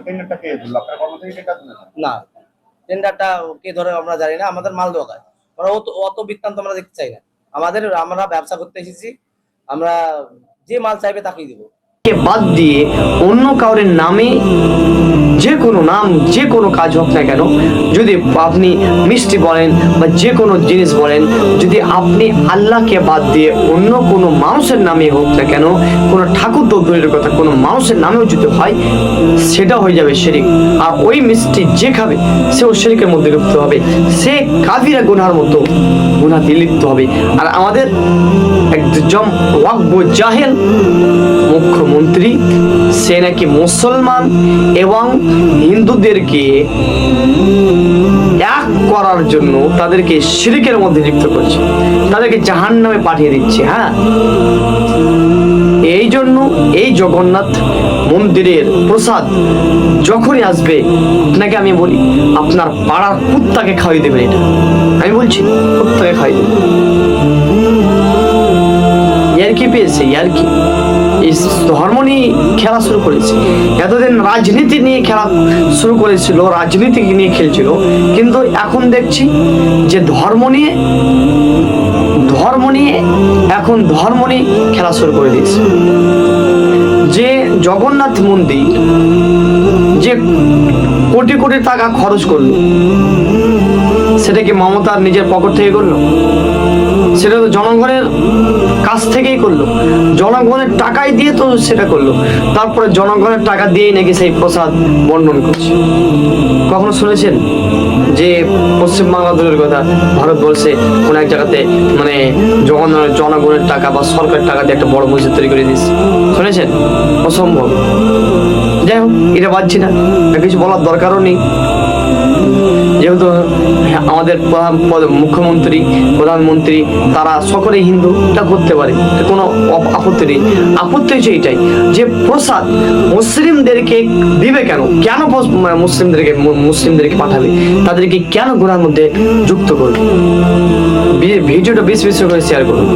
টেন্ডারটা কে দিল? আপনার কর্মচারী টেন্ডার দিল না? না, টেন্ডারটা কে ধরে আমরা জানি না, আমাদের মাল দেওয়া কাজ। আমরা অত বৃত্তান্ত আমরা দেখতে চাই না। আমরা ব্যবসা করতে এসেছি, আমরা যে মাল চাইবে তাকেই দেবো। বাদ দিয়ে অন্য কাউরের নামে যে কোনো নাম, যে কোনো কাজ হোক না কেন, যদি আপনি মিষ্টি বলেন বা যে কোনো জিনিস বলেন, যদি আপনি আল্লাহকে বাদ দিয়ে অন্য কোনো মানুষের নামে হোক না কেন, কোনো ঠাকুর দূরের কথা, কোনো মানুষের নামেও যদি হয়, সেটা হয়ে যাবে শিরিক। আর ওই মিষ্টি যে খাবে সেও শিরিকের মধ্যে লিপ্ত হবে, সে কাফিরা গুনার মতো গুনাতে লিপ্ত হবে। আর আমাদের একজন ওয়াকব জাহেল মুখ্যমন্ত্রী, সে নাকি মুসলমান এবং হিন্দুদেরকে এক করার জন্য তাদেরকে শিরকের মধ্যে লিপ্ত করছে, তাদেরকে জাহান্নামে পাঠিয়ে দিচ্ছে। হ্যাঁ, এই জন্য এই জগন্নাথ মন্দিরের প্রসাদ যখনই আসবে, আপনাকে আমি বলি আপনার পাড়ার কুত্তাকে খাওয়াই দেবেন। এটা আমি বলছি, কুত্তাকে খাওয়াই দেবেন। ইয়ার্কি পেয়েছে, ইয়ার্কি। এই ধর্ম নিয়ে খেলা শুরু করেছে। এতদিন রাজনীতি নিয়ে খেলা শুরু করেছিল, রাজনীতি নিয়ে খেলছিল, কিন্তু এখন দেখছি যে ধর্ম নিয়ে এখন ধর্ম নিয়ে খেলা শুরু করে দিয়েছে। যে জগন্নাথ মন্দির যে কোটি কোটি টাকা খরচ করলো, সেটা কি মমতার নিজের পকেট থেকে করলো? সেটা তো জনগণের কাছ থেকেই করলো, জনগণের টাকাই দিয়ে তো সেটা করলো। তারপরে জনগণের টাকা দিয়েই নাকি সেই প্রসাদ বন্টন করছে। কখনো শুনেছেন যে পশ্চিমবাংলা দূরের কথা, ভারতবর্ষে কোন এক জায়গাতে মানে জনগণের টাকা বা সরকারের টাকা দিয়ে একটা বড় মসজিদ তৈরি করে দিচ্ছে? শুনেছেন? অসম্ভব। যাই হোক, এটা বাদছি না, কিছু বলার দরকারও নেই। যেহেতু আমাদের মুখ্যমন্ত্রী, প্রধানমন্ত্রী তারা সকলেই হিন্দু, এটা করতে পারে, কোনো আপত্তি নেই। আপত্তি হচ্ছে এইটাই যে প্রসাদ মুসলিমদেরকে দিবে কেন? কেন মুসলিমদেরকে পাঠাবে? তাদেরকে কেন গুনার মধ্যে যুক্ত করবে? ভিডিওটা বেশি করে শেয়ার করুন।